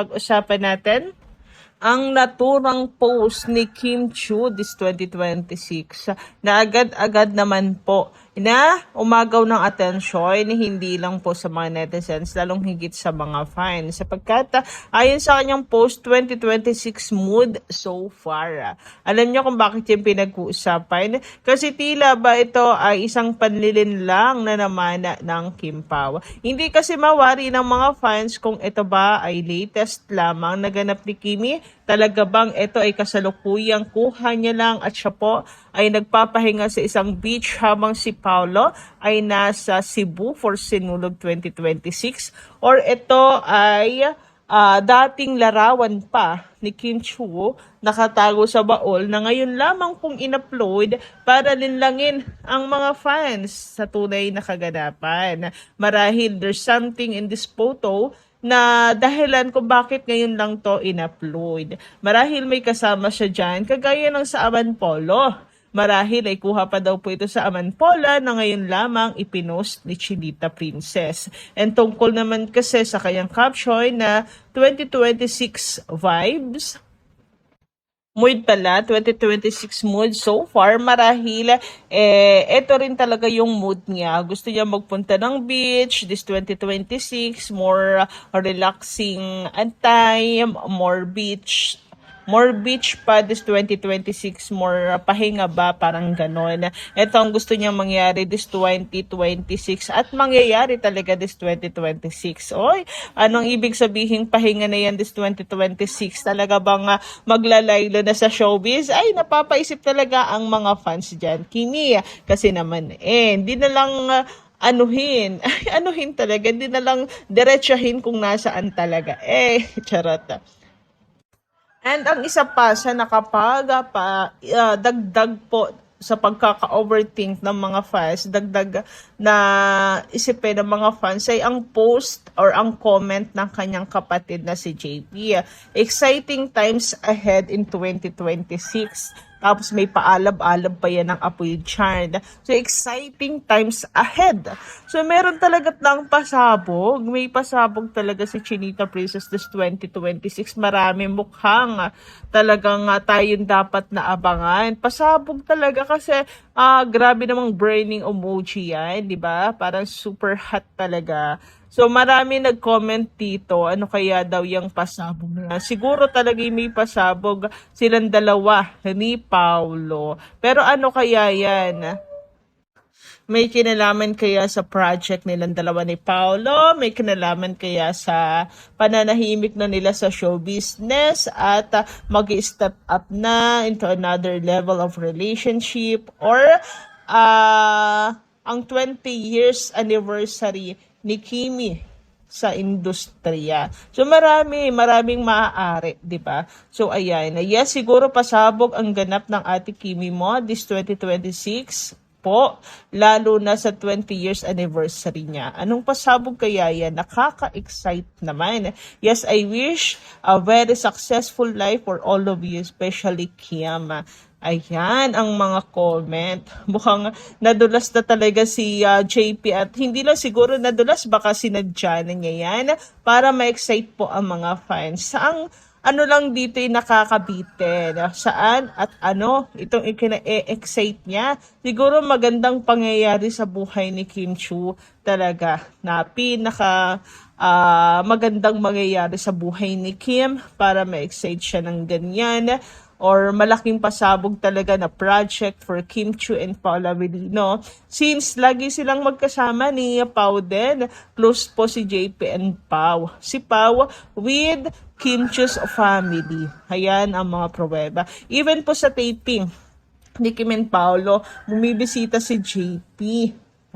pag-usapan natin ang naturang post ni Kim Chiu this 2026 na agad-agad naman po na umagaw ng atensyon hindi lang po sa mga netizens lalong higit sa mga fans sapagkat ayon sa kanyang post 2026 mood so far. Alam niyo kung bakit yung pinag-uusapan? Kasi tila ba ito ay isang panlilin lang na namana ng Kim Pao. Hindi kasi mawari ng mga fans kung ito ba ay latest lamang naganap ni Kimi. Talaga bang ito ay kasalukuyang kuha niya lang at siya po ay nagpapahinga sa isang beach habang si Paolo ay nasa Cebu for Sinulog 2026? Or ito ay dating larawan pa ni Kim Chiu nakatago sa baol na ngayon lamang pong in-upload para linlangin ang mga fans sa tunay na kaganapan. Marahil there's something in this photo na dahilan kung bakit ngayon lang to in-upload. Marahil may kasama siya dyan, kagaya ng sa Amanpolo. Marahil ay kuha pa daw po ito sa Amanpola na ngayon lamang ipinost ni Chinita Princess. And tungkol naman kasi sa kanyang caption na 2026 vibes, mood pala, 2026 mood so far, marahil, ito rin talaga yung mood niya. Gusto niya magpunta ng beach, this 2026, more relaxing and time, more beach pa this 2026, more pahinga ba, parang ganon. Ito ang gusto niya mangyari this 2026 at mangyayari talaga this 2026. Oy, anong ibig sabihin pahinga na yan this 2026? Talaga bang maglalaylo na sa showbiz? Ay, napapaisip talaga ang mga fans dyan. Kimi, kasi naman hindi na lang anuhin talaga, hindi na lang diretsahin kung nasaan talaga. Charot. And ang isa pa sa dagdag po sa pagkaka-overthink ng mga fans, dagdag na isipin ng mga fans ay ang post or ang comment ng kanyang kapatid na si JP. Exciting times ahead in 2026. Tapos may paalab-alab pa yan ng Apoy Chard. So, exciting times ahead. So, meron talaga ng pasabog. May pasabog talaga si Chinita Princess this 2026. Marami mukhang talagang tayong dapat na abangan. Pasabog talaga kasi grabe namang burning emoji yan, di ba? Parang super hot talaga. So, marami nag-comment dito, ano kaya daw yung pasabog na. Siguro talaga may pasabog silang dalawa ni Paolo. Pero ano kaya yan? May kinalaman kaya sa project nilang dalawa ni Paolo? May kinalaman kaya sa pananahimik na nila sa show business at mag-step up na into another level of relationship? Or ang 20 years anniversary ni Kimi sa industriya. So maraming maaari, 'di ba? So ayan, yes, siguro pasabog ang ganap ng Ate Kimi mo this 2026 po, lalo na sa 20 years anniversary niya. Anong pasabog kaya yan? Nakaka-excite naman. Yes, I wish a very successful life for all of you, especially Kim. Ayan ang mga comment. Mukhang nadulas na talaga si JP at hindi lang siguro nadulas, baka sinadya na niya yan para ma-excite po ang mga fans. Ang ano lang dito yung nakakabitin. Saan at ano itong ikina-excite niya. Siguro magandang pangyayari sa buhay ni Kim Chiu talaga na pinaka magandang mangyayari sa buhay ni Kim para ma-excite siya ng ganyan. Or malaking pasabog talaga na project for Kim Chiu and Paula Avellino. Since lagi silang magkasama ni Pao din, close po si JP and Pao. Si Pao with Kim Chiu's family. Ayan ang mga pruweba. Even po sa taping ni Kim and Paolo, bumibisita si JP.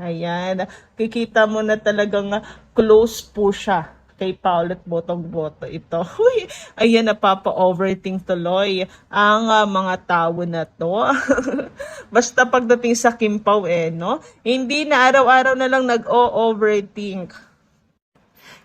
Ayan, kikita mo na talagang close po siya kay Paolo at botong-boto ito. Uy, ayan, napapa-overthink tuloy ang mga tao na to. Basta pagdating sa Kim Pao no? Hindi na araw-araw na lang nag-o-overthink.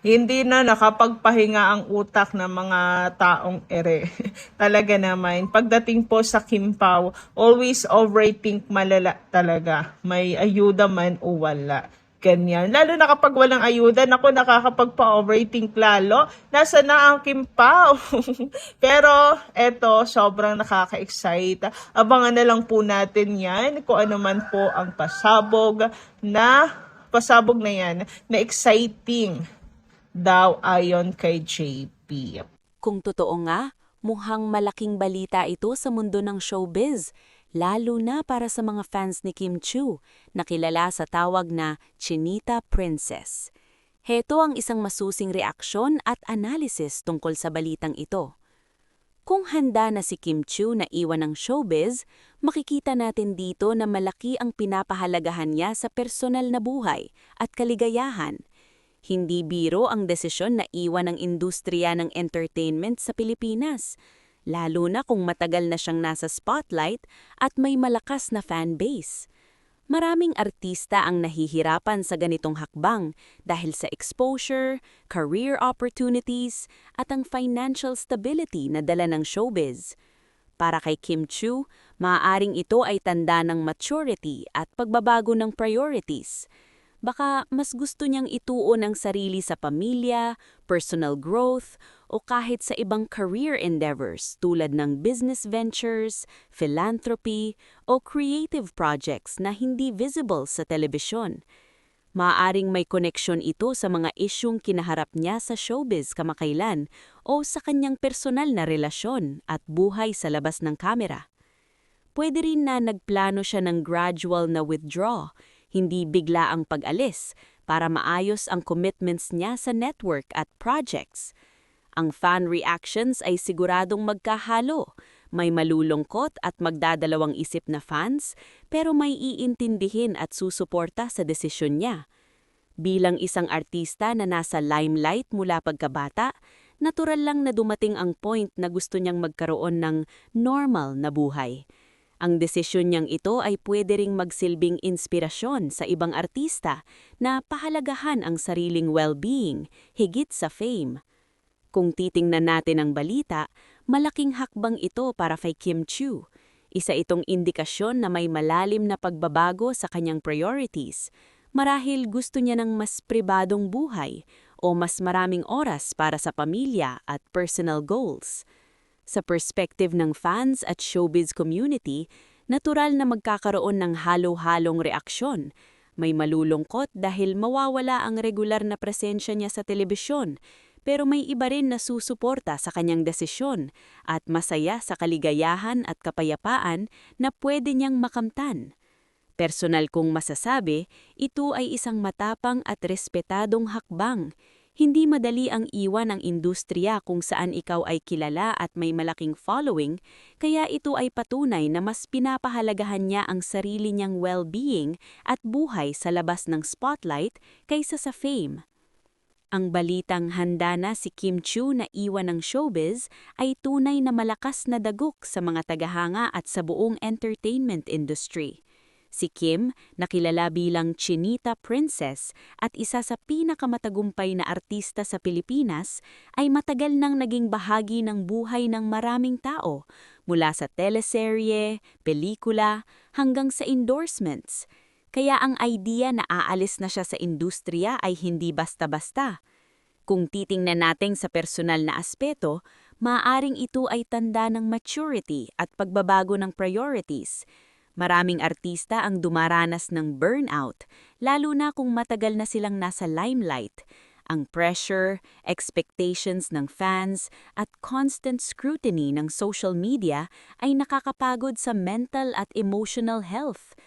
Hindi na nakapagpahinga ang utak ng mga taong ere. Talaga naman, pagdating po sa Kim Pao, always overthink malala talaga. May ayuda man o wala. Ganyan. Lalo na kapag walang ayuda, naku, nakakapagpa-overthink lalo. Nasa na ang Kim Pao? Pero eto, sobrang nakaka-excite. Abangan na lang po natin yan kung ano man po ang pasabog na yan na exciting daw ayon kay JP. Kung totoo nga, mukhang malaking balita ito sa mundo ng showbiz, lalo na para sa mga fans ni Kim Chiu, na kilala sa tawag na Chinita Princess. Heto ang isang masusing reaksyon at analysis tungkol sa balitang ito. Kung handa na si Kim Chiu na iwan ng showbiz, makikita natin dito na malaki ang pinapahalagahan niya sa personal na buhay at kaligayahan. Hindi biro ang desisyon na iwan ang industriya ng entertainment sa Pilipinas, lalo na kung matagal na siyang nasa spotlight at may malakas na fan base. Maraming artista ang nahihirapan sa ganitong hakbang dahil sa exposure, career opportunities, at ang financial stability na dala ng showbiz. Para kay Kim Chiu, maaaring ito ay tanda ng maturity at pagbabago ng priorities. Baka mas gusto niyang ituon ang sarili sa pamilya, personal growth, o kahit sa ibang career endeavors tulad ng business ventures, philanthropy, o creative projects na hindi visible sa telebisyon. Maaaring may koneksyon ito sa mga isyung kinaharap niya sa showbiz kamakailan o sa kanyang personal na relasyon at buhay sa labas ng kamera. Pwede rin na nagplano siya ng gradual na withdraw, hindi bigla ang pag-alis, para maayos ang commitments niya sa network at projects. Ang fan reactions ay siguradong magkahalo. May malulungkot at magdadalawang isip na fans, pero may iintindihin at susuporta sa desisyon niya. Bilang isang artista na nasa limelight mula pagkabata, natural lang na dumating ang point na gusto niyang magkaroon ng normal na buhay. Ang desisyon niyang ito ay pwede ring magsilbing inspirasyon sa ibang artista na pahalagahan ang sariling well-being, higit sa fame. Kung titingnan natin ang balita, malaking hakbang ito para kay Kim Chiu. Isa itong indikasyon na may malalim na pagbabago sa kanyang priorities. Marahil gusto niya ng mas pribadong buhay o mas maraming oras para sa pamilya at personal goals. Sa perspective ng fans at showbiz community, natural na magkakaroon ng halo-halong reaksyon. May malulungkot dahil mawawala ang regular na presensya niya sa telebisyon, pero may iba rin na susuporta sa kanyang desisyon at masaya sa kaligayahan at kapayapaan na pwede niyang makamtan. Personal kong masasabi, ito ay isang matapang at respetadong hakbang. Hindi madali ang iwan ng industriya kung saan ikaw ay kilala at may malaking following, kaya ito ay patunay na mas pinapahalagahan niya ang sarili niyang well-being at buhay sa labas ng spotlight kaysa sa fame. Ang balitang handa na si Kim Chiu na iwan ng showbiz ay tunay na malakas na dagok sa mga tagahanga at sa buong entertainment industry. Si Kim, nakilala bilang Chinita Princess at isa sa pinakamatagumpay na artista sa Pilipinas, ay matagal nang naging bahagi ng buhay ng maraming tao, mula sa teleserye, pelikula, hanggang sa endorsements. Kaya ang idea na aalis na siya sa industriya ay hindi basta-basta. Kung titingnan natin sa personal na aspeto, maaaring ito ay tanda ng maturity at pagbabago ng priorities. Maraming artista ang dumaranas ng burnout, lalo na kung matagal na silang nasa limelight. Ang pressure, expectations ng fans, at constant scrutiny ng social media ay nakakapagod sa mental at emotional health.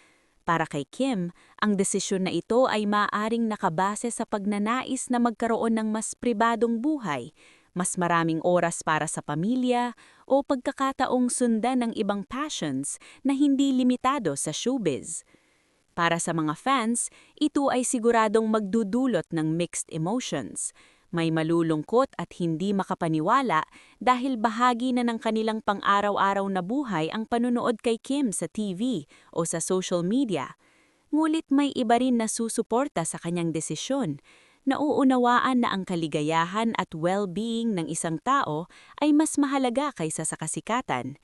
Para kay Kim, ang desisyon na ito ay maaaring nakabase sa pagnanais na magkaroon ng mas pribadong buhay, mas maraming oras para sa pamilya, o pagkakataong sundan ng ibang passions na hindi limitado sa showbiz. Para sa mga fans, ito ay siguradong magdudulot ng mixed emotions. May malulungkot at hindi makapaniwala dahil bahagi na ng kanilang pang-araw-araw na buhay ang panunood kay Kim sa TV o sa social media. Ngunit may iba rin na susuporta sa kanyang desisyon. Nauunawaan na ang kaligayahan at well-being ng isang tao ay mas mahalaga kaysa sa kasikatan.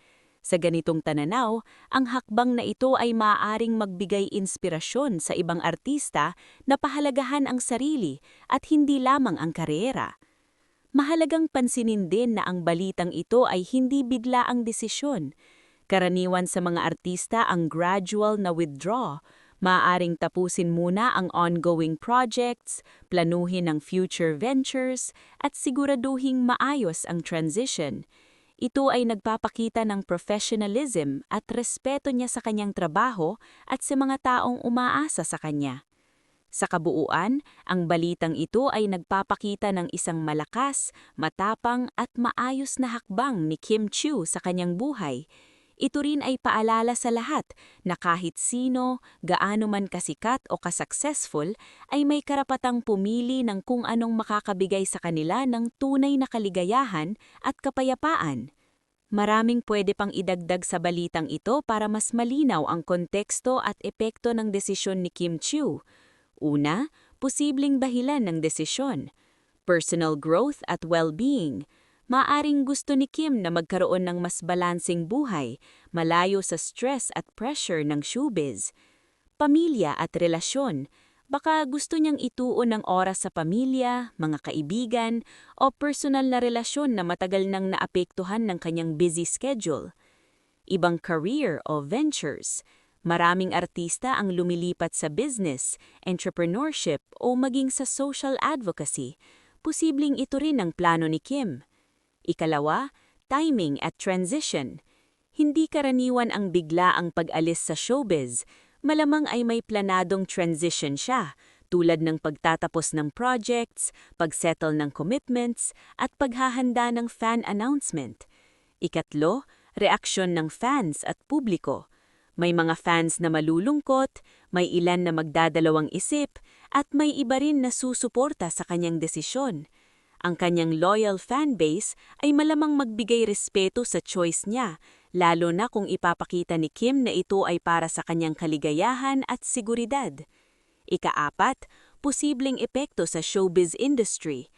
Sa ganitong tananaw, ang hakbang na ito ay maaaring magbigay inspirasyon sa ibang artista na pahalagahan ang sarili at hindi lamang ang karera. Mahalagang pansinin din na ang balitang ito ay hindi biglaang desisyon. Karaniwan sa mga artista ang gradual na withdraw. Maaaring tapusin muna ang ongoing projects, planuhin ang future ventures, at siguraduhing maayos ang transition. Ito ay nagpapakita ng professionalism at respeto niya sa kanyang trabaho at sa mga taong umaasa sa kanya. Sa kabuuan, ang balitang ito ay nagpapakita ng isang malakas, matapang at maayos na hakbang ni Kim Chiu sa kanyang buhay. Ito rin ay paalala sa lahat na kahit sino, gaano man kasikat o kasuccessful, ay may karapatang pumili ng kung anong makakabigay sa kanila ng tunay na kaligayahan at kapayapaan. Maraming pwede pang idagdag sa balitang ito para mas malinaw ang konteksto at epekto ng desisyon ni Kim Chiu. Una, posibleng dahilan ng desisyon. Personal growth at well-being. Maaring gusto ni Kim na magkaroon ng mas balansing buhay, malayo sa stress at pressure ng showbiz. Pamilya at relasyon. Baka gusto niyang ituon ng oras sa pamilya, mga kaibigan, o personal na relasyon na matagal nang naapektuhan ng kanyang busy schedule. Ibang career o ventures. Maraming artista ang lumilipat sa business, entrepreneurship o maging sa social advocacy. Posibleng ito rin ang plano ni Kim. Ikalawa, timing at transition. Hindi karaniwan ang bigla ang pag-alis sa showbiz. Malamang ay may planadong transition siya, tulad ng pagtatapos ng projects, pagsettle ng commitments, at paghahanda ng fan announcement. Ikatlo, reaksyon ng fans at publiko. May mga fans na malulungkot, may ilan na magdadalawang isip, at may iba rin na susuporta sa kanyang desisyon. Ang kanyang loyal fanbase ay malamang magbigay respeto sa choice niya, lalo na kung ipapakita ni Kim na ito ay para sa kanyang kaligayahan at seguridad. Ikaapat, posibleng epekto sa showbiz industry.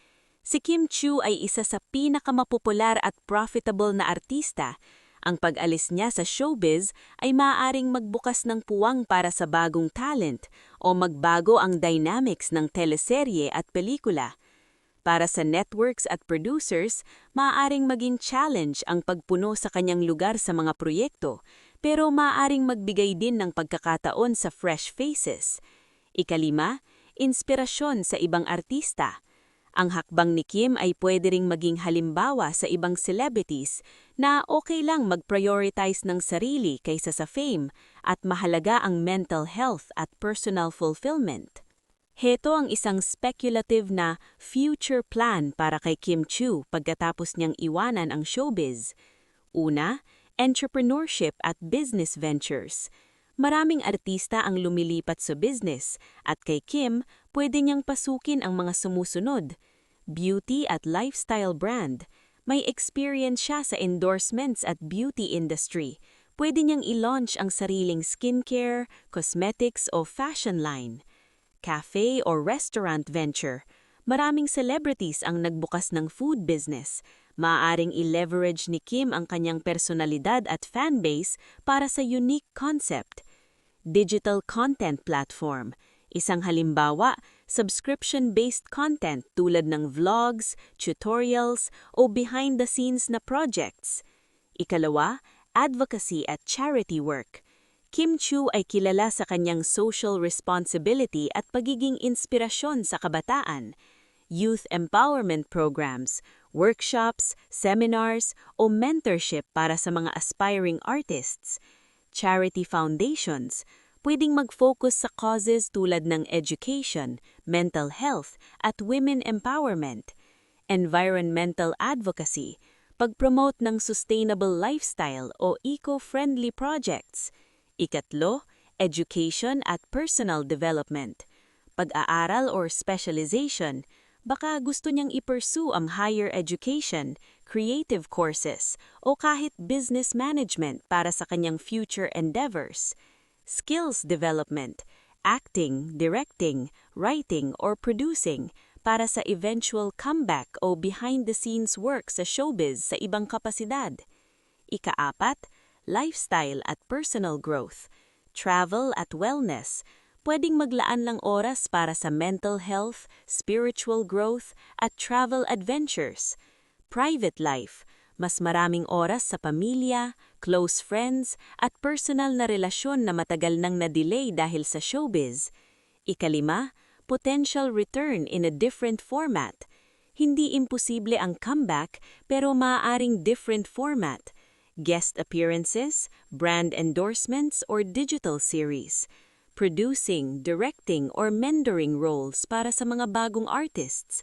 Si Kim Chiu ay isa sa pinakamapopular at profitable na artista. Ang pag-alis niya sa showbiz ay maaaring magbukas ng puwang para sa bagong talent o magbago ang dynamics ng teleserye at pelikula. Para sa networks at producers, maaaring maging challenge ang pagpuno sa kanyang lugar sa mga proyekto, pero maaaring magbigay din ng pagkakataon sa fresh faces. Ikalima, inspirasyon sa ibang artista. Ang hakbang ni Kim ay pwede ring maging halimbawa sa ibang celebrities na okay lang mag-prioritize ng sarili kaysa sa fame at mahalaga ang mental health at personal fulfillment. Heto ang isang speculative na future plan para kay Kim Chiu pagkatapos niyang iwanan ang showbiz. Una, entrepreneurship at business ventures. Maraming artista ang lumilipat sa business at kay Kim, pwede niyang pasukin ang mga sumusunod. Beauty at lifestyle brand. May experience siya sa endorsements at beauty industry. Pwede niyang i-launch ang sariling skincare, cosmetics o fashion line. Cafe or restaurant venture. Maraming celebrities ang nagbukas ng food business. Maaaring i-leverage ni Kim ang kanyang personalidad at fanbase para sa unique concept. Digital content platform. Isang halimbawa, subscription-based content tulad ng vlogs, tutorials, o behind-the-scenes na projects. Ikalawa, advocacy at charity work. Kim Chiu ay kilala sa kanyang social responsibility at pagiging inspirasyon sa kabataan. Youth empowerment programs, workshops, seminars, o mentorship para sa mga aspiring artists. Charity foundations, pwedeng mag-focus sa causes tulad ng education, mental health, at women empowerment. Environmental advocacy, pag-promote ng sustainable lifestyle o eco-friendly projects. Ikatlo, education at personal development. Pag-aaral or specialization, baka gusto niyang i-pursue ang higher education, creative courses, o kahit business management para sa kanyang future endeavors. Skills development, acting, directing, writing, or producing para sa eventual comeback o behind-the-scenes work sa showbiz sa ibang kapasidad. Ikaapat, lifestyle at personal growth, travel at wellness. Pwedeng maglaan lang oras para sa mental health, spiritual growth, at travel adventures. Private life, mas maraming oras sa pamilya, close friends, at personal na relasyon na matagal nang na-delay dahil sa showbiz. Ikalima, potential return in a different format. Hindi imposible ang comeback pero maaaring different format. Guest appearances, brand endorsements, or digital series. Producing, directing, or mentoring roles para sa mga bagong artists.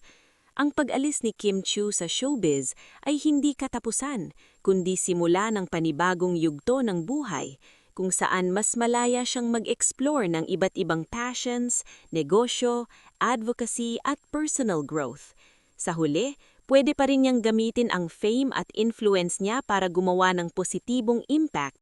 Ang pag-alis ni Kim Chiu sa showbiz ay hindi katapusan, kundi simula ng panibagong yugto ng buhay, kung saan mas malaya siyang mag-explore ng iba't ibang passions, negosyo, advocacy at personal growth. Sa huli, pwede pa rin niyang gamitin ang fame at influence niya para gumawa ng positibong impact